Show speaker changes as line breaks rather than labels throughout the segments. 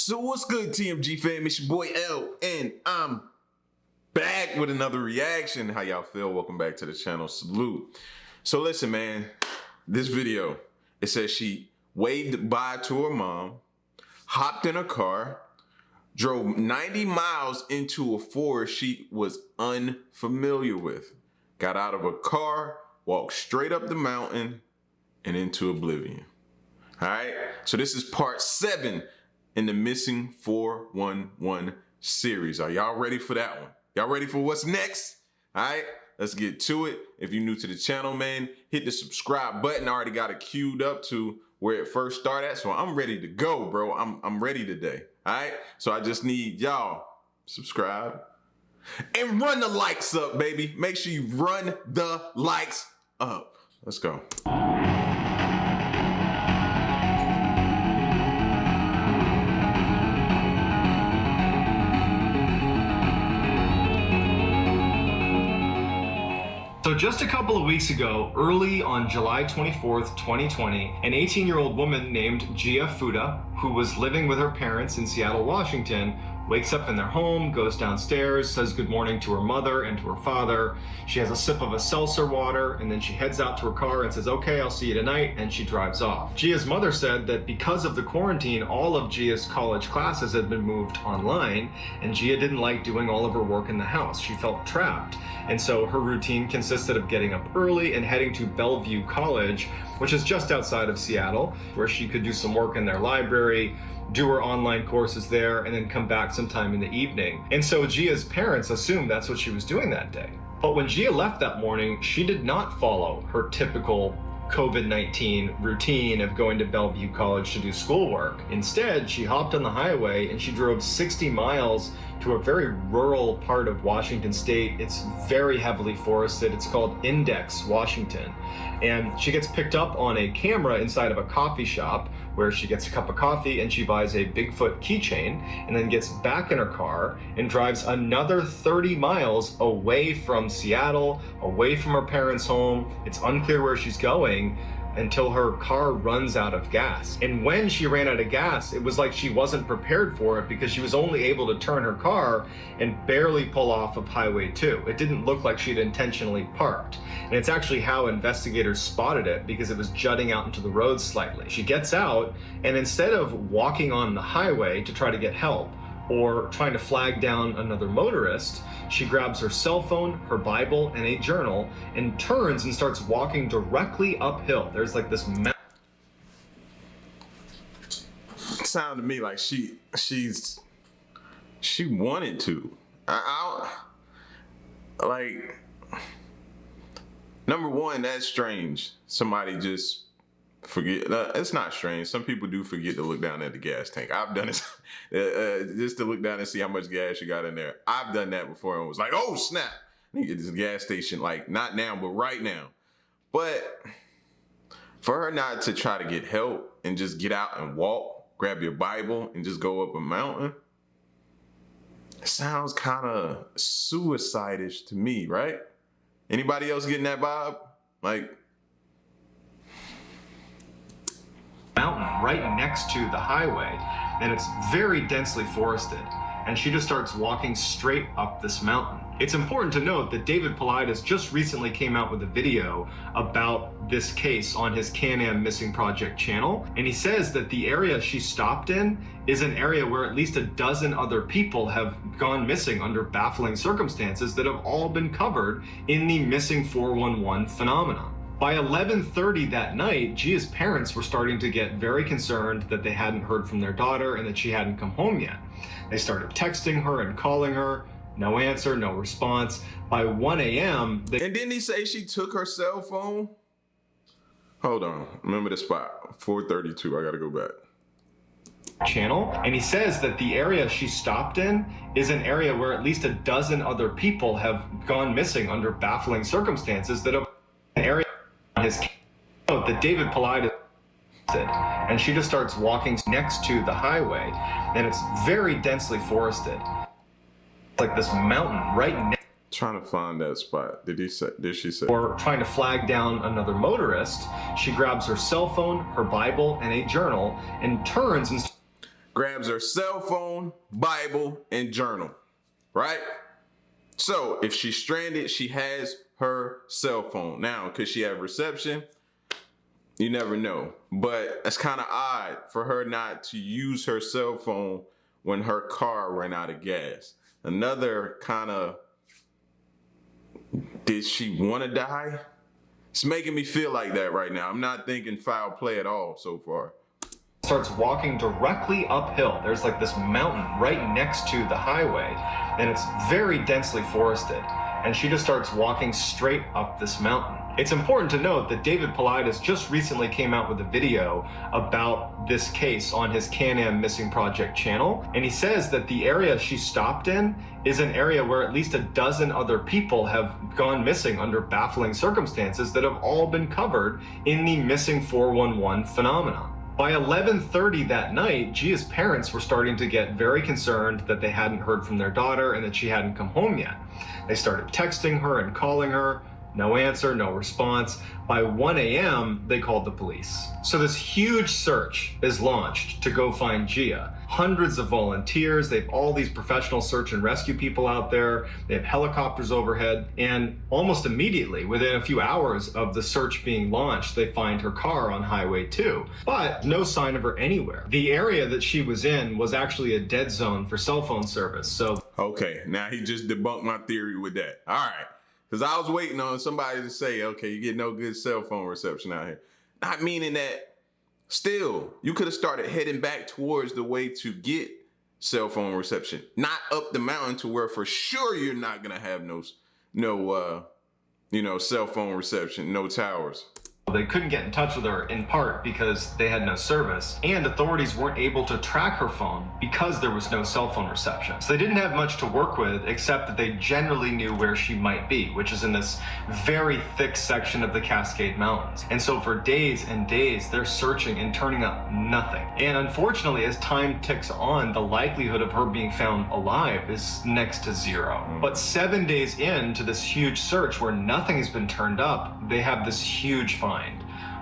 So what's good, TMG fam? It's your boy L, and I'm back with another reaction. How y'all feel? Welcome back to the channel. Salute. So listen, man, this video, it says she waved bye to her mom, hopped in a car, drove 90 miles into a forest she was unfamiliar with, got out of a car, walked straight up the mountain and into oblivion. All right, so this is part 7 in the Missing 411 series. Are y'all ready for that one? Y'all ready for what's next? All right, let's get to it. If you're new to the channel, man, hit the subscribe button. I already got it queued up to where it first started at, so I'm ready to go, bro. I'm ready today. All right, so I just need y'all subscribe and run the likes up, baby. Make sure you run the likes up. Let's go.
So just a couple of weeks ago, early on July 24th, 2020, an 18-year-old woman named Gia Fuda, who was living with her parents in Seattle, Washington, wakes up in their home, goes downstairs, says good morning to her mother and to her father. She has a sip of a seltzer water, and then she heads out to her car and says, okay, I'll see you tonight, and she drives off. Gia's mother said that because of the quarantine, all of Gia's college classes had been moved online, and Gia didn't like doing all of her work in the house. She felt trapped. And so her routine consisted of getting up early and heading to Bellevue College, which is just outside of Seattle, where she could do some work in their library, do her online courses there, and then come back sometime in the evening. And so Gia's parents assumed that's what she was doing that day. But when Gia left that morning, she did not follow her typical COVID-19 routine of going to Bellevue College to do schoolwork. Instead, she hopped on the highway and she drove 60 miles to a very rural part of Washington state. It's very heavily forested. It's called Index, Washington. And she gets picked up on a camera inside of a coffee shop where she gets a cup of coffee and she buys a Bigfoot keychain and then gets back in her car and drives another 30 miles away from Seattle, away from her parents' home. It's unclear where she's going until her car runs out of gas. And when she ran out of gas, it was like she wasn't prepared for it because she was only able to turn her car and barely pull off of Highway 2. It didn't look like she'd intentionally parked. And it's actually how investigators spotted it because it was jutting out into the road slightly. She gets out, and instead of walking on the highway to try to get help, or trying to flag down another motorist, she grabs her cell phone, her Bible, and a journal, and turns and starts walking directly uphill. There's like this mountain.
It sounded to me like she wanted to. Like, number one, that's strange. Somebody just forget. It's not strange. Some people do forget to look down at the gas tank. I've done it just to look down and see how much gas you got in there. I've done that before and was like, oh snap, I need to get this gas station, like not now, but right now. But for her not to try to get help and just get out and walk, grab your Bible and just go up a mountain, it sounds kind of suicide-ish to me, right? Anybody else getting that vibe? Like,
mountain right next to the highway, and it's very densely forested, and she just starts walking straight up this mountain. It's important to note that David Paulides just recently came out with a video about this case on his Can-Am Missing Project channel, and he says that the area she stopped in is an area where at least a dozen other people have gone missing under baffling circumstances that have all been covered in the Missing 411 phenomenon. By 11:30 that night, Gia's parents were starting to get very concerned that they hadn't heard from their daughter and that she hadn't come home yet. They started texting her and calling her. No answer, no response. By 1 a.m.
And didn't he say she took her cell phone? Hold on, remember the spot, 432, I gotta go back.
Channel, and he says that the area she stopped in is an area where at least a dozen other people have gone missing under baffling circumstances that have an area his that David Paulides did, and she just starts walking next to the highway, and it's very densely forested. It's like this mountain right next.
Trying to find that spot. Did she say?
Or trying to flag down another motorist, she grabs her cell phone, her Bible, and a journal, and turns and
grabs her cell phone, Bible, and journal, right? So if she's stranded, she has her cell phone. Now, could she have reception? You never know. But it's kind of odd for her not to use her cell phone when her car ran out of gas. Another kind of, did she want to die? It's making me feel like that right now. I'm not thinking foul play at all so far.
Starts walking directly uphill. There's like this mountain right next to the highway, and it's very densely forested. And she just starts walking straight up this mountain. It's important to note that David Paulides just recently came out with a video about this case on his Can-Am Missing Project channel. And he says that the area she stopped in is an area where at least a dozen other people have gone missing under baffling circumstances that have all been covered in the Missing 411 phenomenon. By 11:30 that night, Gia's parents were starting to get very concerned that they hadn't heard from their daughter and that she hadn't come home yet. They started texting her and calling her. No answer, no response. By 1 a.m., they called the police. So this huge search is launched to go find Gia. Hundreds of volunteers, they have all these professional search and rescue people out there, they have helicopters overhead, and almost immediately, within a few hours of the search being launched, they find her car on Highway 2. But no sign of her anywhere. The area that she was in was actually a dead zone for cell phone service, so...
Okay, now he just debunked my theory with that. All right. Because I was waiting on somebody to say, okay, you get no good cell phone reception out here. Not meaning that, still, you could have started heading back towards the way to get cell phone reception. Not up the mountain to where for sure you're not going to have no cell phone reception, no towers.
They couldn't get in touch with her in part because they had no service, and authorities weren't able to track her phone because there was no cell phone reception. So they didn't have much to work with except that they generally knew where she might be, which is in this very thick section of the Cascade Mountains. And so for days and days, they're searching and turning up nothing. And unfortunately, as time ticks on, the likelihood of her being found alive is next to zero. But 7 days into this huge search where nothing has been turned up, they have this huge find.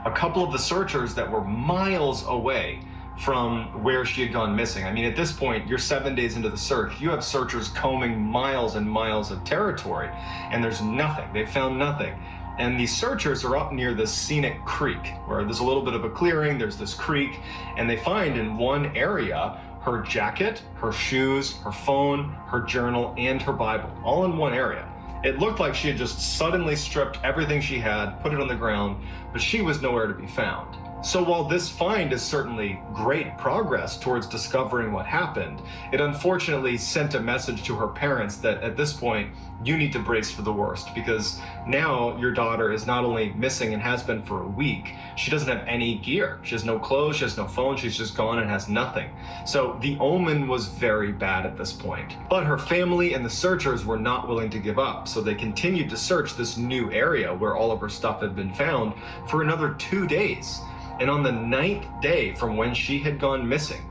A couple of the searchers that were miles away from where she had gone missing. I mean, at this point, you're 7 days into the search. You have searchers combing miles and miles of territory, and there's nothing. They found nothing. And these searchers are up near this scenic creek, where there's a little bit of a clearing, there's this creek, and they find in one area her jacket, her shoes, her phone, her journal, and her Bible, all in one area. It looked like she had just suddenly stripped everything she had, put it on the ground, but she was nowhere to be found. So while this find is certainly great progress towards discovering what happened, it unfortunately sent a message to her parents that at this point, you need to brace for the worst, because now your daughter is not only missing and has been for a week, she doesn't have any gear. She has no clothes, she has no phone, she's just gone and has nothing. So the omen was very bad at this point. But her family and the searchers were not willing to give up, so they continued to search this new area where all of her stuff had been found for another 2 days. And on the 9th day from when she had gone missing,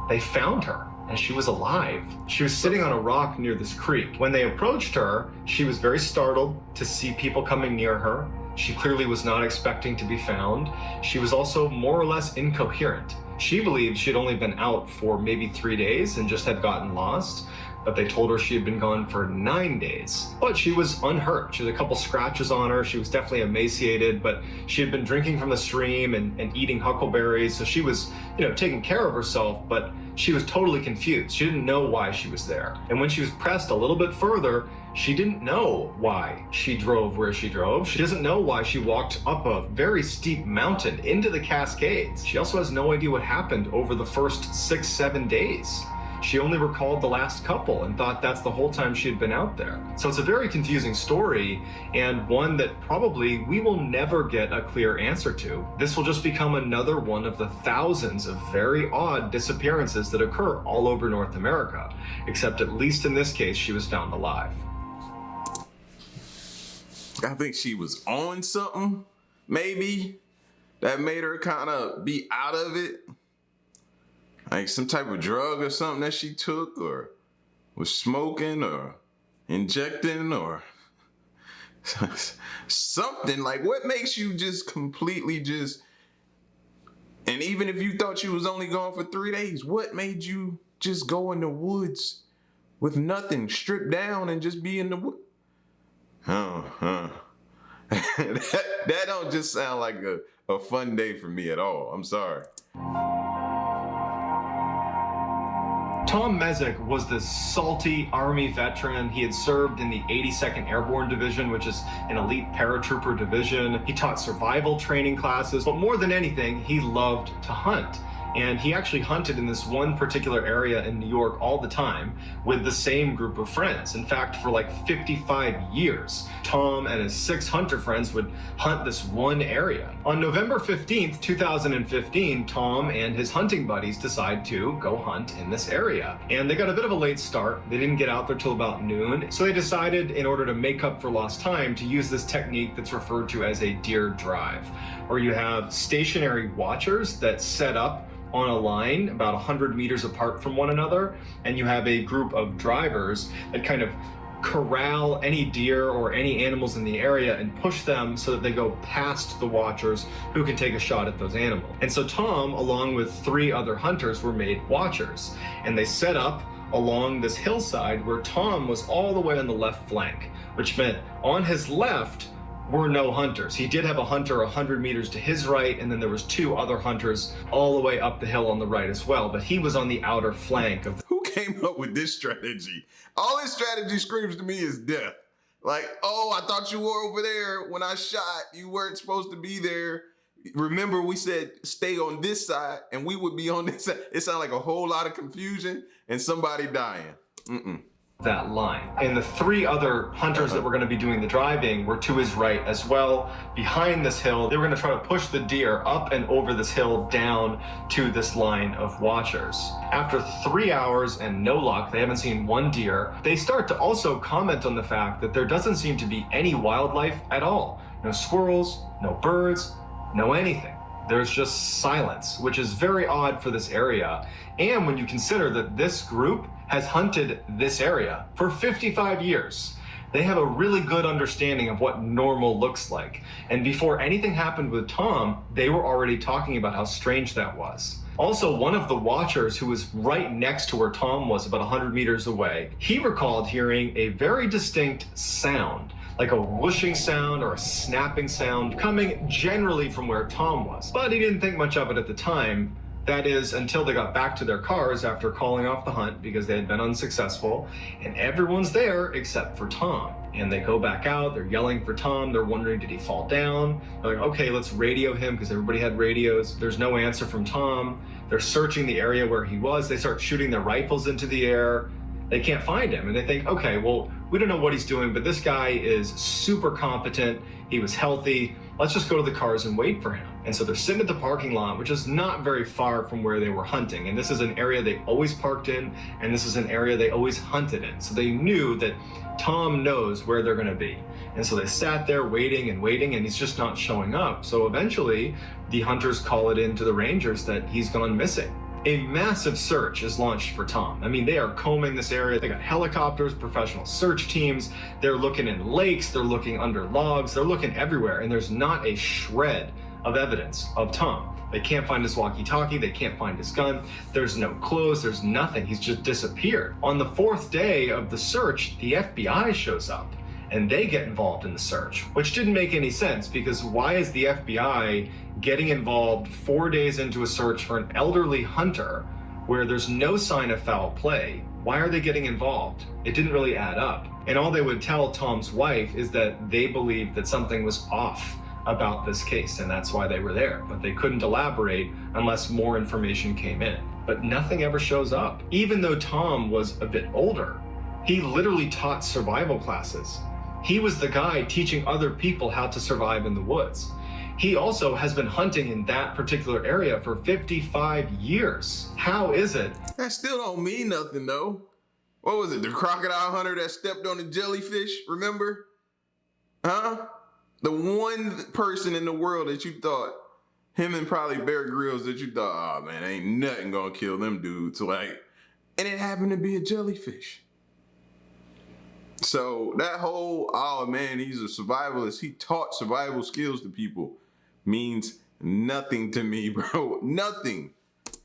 they found her, and she was alive. She was sitting on a rock near this creek. When they approached her, she was very startled to see people coming near her. She clearly was not expecting to be found. She was also more or less incoherent. She believed she had only been out for maybe 3 days and just had gotten lost, but they told her she had been gone for 9 days. But she was unhurt. She had a couple scratches on her. She was definitely emaciated, but she had been drinking from the stream and eating huckleberries. So she was, taking care of herself, but she was totally confused. She didn't know why she was there. And when she was pressed a little bit further, she didn't know why she drove where she drove. She doesn't know why she walked up a very steep mountain into the Cascades. She also has no idea what happened over the first 6-7 days. She only recalled the last couple and thought that's the whole time she had been out there. So it's a very confusing story, and one that probably we will never get a clear answer to. This will just become another one of the thousands of very odd disappearances that occur all over North America, except at least in this case, she was found alive.
I think she was on something, maybe, that made her kind of be out of it. Like some type of drug or something that she took, or was smoking or injecting or something. Like, what makes you just completely just And even if you thought you was only gone for 3 days, what made you just go in the woods with nothing, stripped down and just be in the woods? That don't just sound like a fun day for me at all. I'm sorry.
Tom Mezek was this salty Army veteran. He had served in the 82nd Airborne Division, which is an elite paratrooper division. He taught survival training classes, but more than anything, he loved to hunt. And he actually hunted in this one particular area in New York all the time with the same group of friends. In fact, for like 55 years, Tom and his 6 hunter friends would hunt this one area. On November 15th, 2015, Tom and his hunting buddies decide to go hunt in this area. And they got a bit of a late start. They didn't get out there till about noon. So they decided, in order to make up for lost time, to use this technique that's referred to as a deer drive, where you have stationary watchers that set up on a line about 100 meters apart from one another, and you have a group of drivers that kind of corral any deer or any animals in the area and push them so that they go past the watchers who can take a shot at those animals. And so Tom, along with 3 other hunters, were made watchers, and they set up along this hillside where Tom was all the way on the left flank, which meant on his left were no hunters. He did have a hunter 100 meters to his right, and then there was 2 other hunters all the way up the hill on the right as well, but he was on the outer flank of
Who came up with this strategy? All this strategy screams to me is death. Like, oh, I thought you were over there when I shot. You weren't supposed to be there. Remember, we said stay on this side, and we would be on this side. It sounded like a whole lot of confusion and somebody dying.
that line. And the 3 other hunters that were going to be doing the driving were to his right as well. Behind this hill, they were going to try to push the deer up and over this hill down to this line of watchers. After 3 hours and no luck, they haven't seen one deer. They start to also comment on the fact that there doesn't seem to be any wildlife at all. No squirrels, no birds, no anything. There's just silence, which is very odd for this area. And when you consider that this group has hunted this area for 55 years, they have a really good understanding of what normal looks like. And before anything happened with Tom, they were already talking about how strange that was. Also, one of the watchers who was right next to where Tom was, about 100 meters away, he recalled hearing a very distinct sound, like a whooshing sound or a snapping sound, coming generally from where Tom was. But he didn't think much of it at the time. That is, until they got back to their cars after calling off the hunt because they had been unsuccessful, and everyone's there except for Tom. And they go back out, they're yelling for Tom, they're wondering, did he fall down? They're like, okay, let's radio him, because everybody had radios. There's no answer from Tom. They're searching the area where he was. They start shooting their rifles into the air. They can't find him, and they think, okay, well, we don't know what he's doing, but this guy is super competent. He was healthy. Let's just go to the cars and wait for him. And so they're sitting at the parking lot, which is not very far from where they were hunting. And this is an area they always parked in, and this is an area they always hunted in. So they knew that Tom knows where they're gonna be. And so they sat there waiting, and he's just not showing up. So eventually, the hunters call it in to the rangers that he's gone missing. A massive search is launched for Tom. I mean, they are combing this area. They got helicopters, professional search teams. They're looking in lakes, they're looking under logs, they're looking everywhere, and there's not a shred of evidence of Tom. They can't find his walkie-talkie, they can't find his gun, there's no clothes, there's nothing. He's just disappeared. On the 4th day of the search, the FBI shows up, and they get involved in the search, which didn't make any sense, because why is the FBI getting involved 4 days into a search for an elderly hunter where there's no sign of foul play? Why are they getting involved? It didn't really add up. And all they would tell Tom's wife is that they believed that something was off about this case, and that's why they were there. But they couldn't elaborate unless more information came in. But nothing ever shows up. Even though Tom was a bit older, he literally taught survival classes. He was the guy teaching other people how to survive in the woods. He also has been hunting in that particular area for 55 years. How is it?
That still don't mean nothing though. What was it, the crocodile hunter that stepped on the jellyfish, remember? Huh? The one person in the world that you thought, him and probably Bear Grylls, that you thought, oh man, ain't nothing gonna kill them dudes, like, and it happened to be a jellyfish. So that whole, oh man, he's a survivalist, he taught survival skills to people, means nothing to me, bro. Nothing.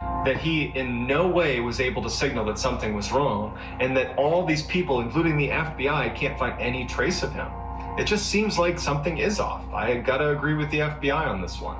That he in no way was able to signal that something was wrong, and that all these people, including the FBI, can't find any trace of him. It just seems like something is off. I gotta agree with the FBI on this one.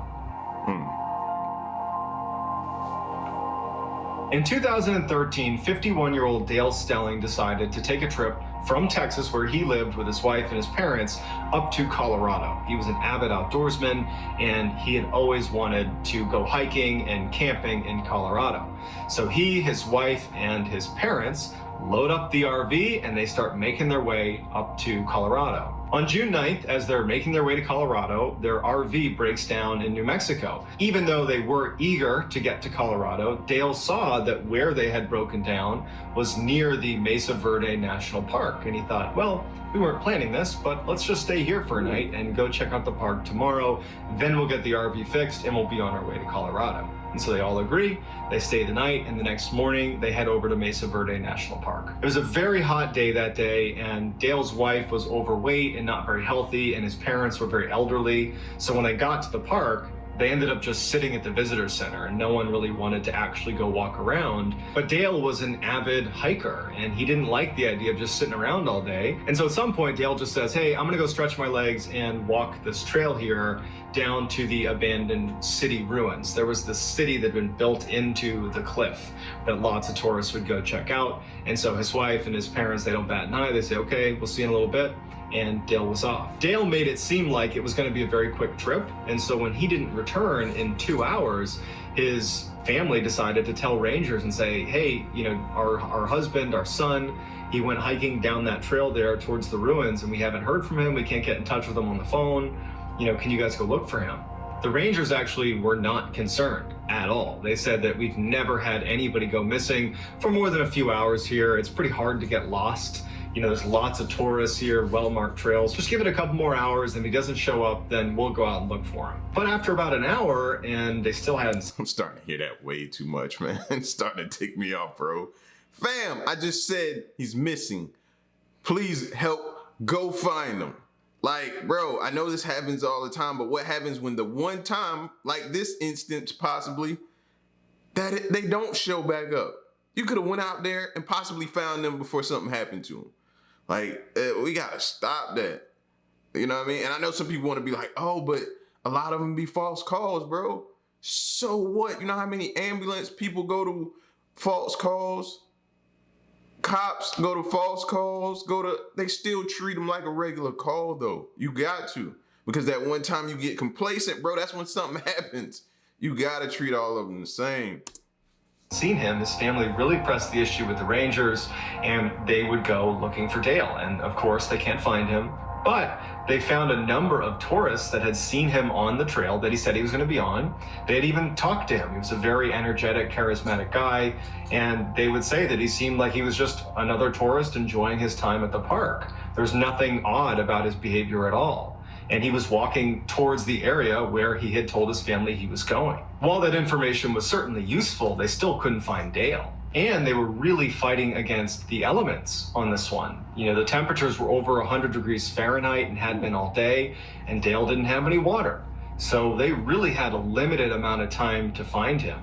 In 2013, 51-year-old Dale Stelling decided to take a trip from Texas, where he lived with his wife and his parents, up to Colorado. He was an avid outdoorsman, and he had always wanted to go hiking and camping in Colorado. So he, his wife, and his parents load up the RV, and they start making their way up to Colorado. On June 9th, as they're making their way to Colorado, their RV breaks down in New Mexico. Even though they were eager to get to Colorado, Dale saw that where they had broken down was near the Mesa Verde National Park. And he thought, well, we weren't planning this, but let's just stay here for a night and go check out the park tomorrow. Then we'll get the RV fixed and we'll be on our way to Colorado. And so they all agree, they stay the night, and the next morning they head over to Mesa Verde National Park. It was a very hot day that day, and Dale's wife was overweight and not very healthy, and his parents were very elderly. So when they got to the park, they ended up just sitting at the visitor center, and no one really wanted to actually go walk around. But Dale was an avid hiker, and he didn't like the idea of just sitting around all day. And so at some point, Dale just says, hey, I'm gonna go stretch my legs and walk this trail here down to the abandoned city ruins. There was this city that had been built into the cliff that lots of tourists would go check out. And so his wife and his parents, they don't bat an eye. They say, okay, we'll see you in a little bit. And Dale was off. Dale made it seem like it was going to be a very quick trip, and so when he didn't return in 2 hours, his family decided to tell rangers and say, hey, you know, our husband, our son, he went hiking down that trail there towards the ruins, and we haven't heard from him. We can't get in touch with him on the phone. You know, can you guys go look for him? The rangers actually were not concerned at all. They said that we've never had anybody go missing for more than a few hours here. It's pretty hard to get lost. You know, there's lots of tourists here, well-marked trails. Just give it a couple more hours, and if he doesn't show up, then we'll go out and look for him. But after about an hour, and they still hadn't...
I'm starting to hear that way too much, man. It's starting to tick me off, bro. Fam, I just said he's missing. Please help go find him. Like, bro, I know this happens all the time, but what happens when the one time, like this instance possibly, that they don't show back up? You could have went out there and possibly found them before something happened to them. Like, we gotta stop that. You know what I mean? And I know some people want to be like, oh, but a lot of them be false calls, bro. So what? You know how many ambulance people go to false calls? Cops go to false calls, they still treat them like a regular call though. You got to, because that one time you get complacent, bro, that's when something happens. You gotta treat all of them the same.
Seen him, his family really pressed the issue with the rangers, and they would go looking for Dale. And of course they can't find him, but they found a number of tourists that had seen him on the trail that he said he was going to be on. They had even talked to him. He was a very energetic, charismatic guy, and they would say that he seemed like he was just another tourist enjoying his time at the park. There's nothing odd about his behavior at all. And he was walking towards the area where he had told his family he was going. While that information was certainly useful, they still couldn't find Dale. And they were really fighting against the elements on this one. You know, the temperatures were over 100 degrees Fahrenheit and had been all day, and Dale didn't have any water. So they really had a limited amount of time to find him.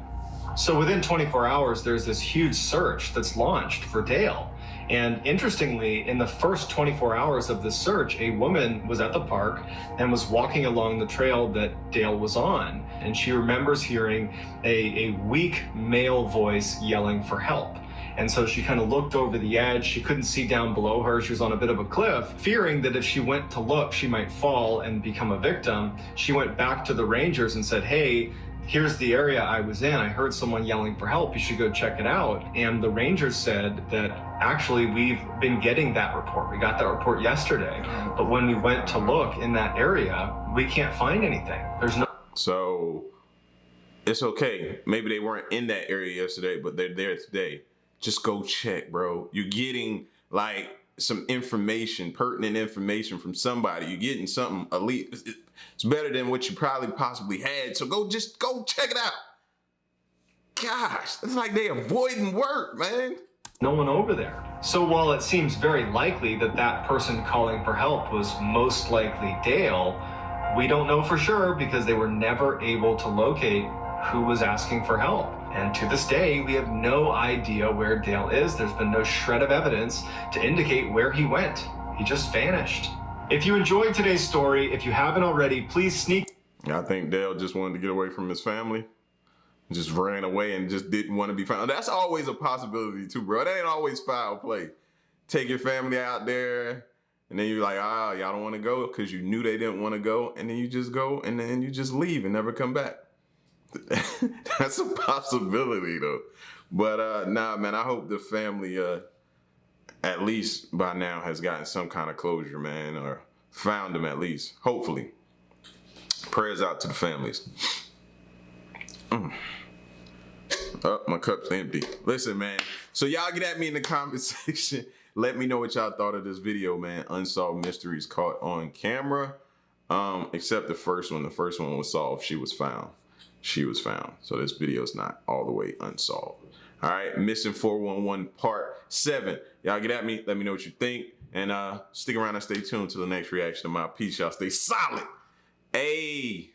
So within 24 hours, there's this huge search that's launched for Dale. And interestingly, in the first 24 hours of the search, a woman was at the park and was walking along the trail that Dale was on. And she remembers hearing a weak male voice yelling for help. And so she kind of looked over the edge. She couldn't see down below her. She was on a bit of a cliff. Fearing that if she went to look, she might fall and become a victim, she went back to the rangers and said, hey, here's the area I was in. I heard someone yelling for help. You should go check it out. And the rangers said that actually we've been getting that report. We got that report yesterday. But when we went to look in that area, we can't find anything. There's no...
So it's okay. Maybe they weren't in that area yesterday, but they're there today. Just go check, bro. You're getting like some information, pertinent information from somebody. You're getting something elite. It's better than what you probably possibly had. So just go check it out. Gosh, it's like they avoiding work, man.
No one over there. So while it seems very likely that that person calling for help was most likely Dale, We don't know for sure because they were never able to locate who was asking for help. And to this day, we have no idea where Dale is. There's been no shred of evidence to indicate where he went. He just vanished. If you enjoyed today's story, if you haven't already, please sneak.
I think Dale just wanted to get away from his family. Just ran away and just didn't want to be found. That's always a possibility too, bro. That ain't always foul play. Take your family out there, and then you're like, y'all don't want to go because you knew they didn't want to go, and then you just go, and then you just leave and never come back. That's a possibility though. But nah, man, I hope the family at least by now has gotten some kind of closure, man, or found them at least. Hopefully. Prayers out to the families. Oh, my cup's empty. Listen, man. So y'all get at me in the comment section. Let me know what y'all thought of this video, man. Unsolved mysteries caught on camera. Except the first one. The first one was solved. She was found. She was found. So this video is not all the way unsolved. All right. Missing 411 part 7. Y'all get at me. Let me know what you think. And stick around and stay tuned to the next reaction of my piece. Y'all stay solid. Hey.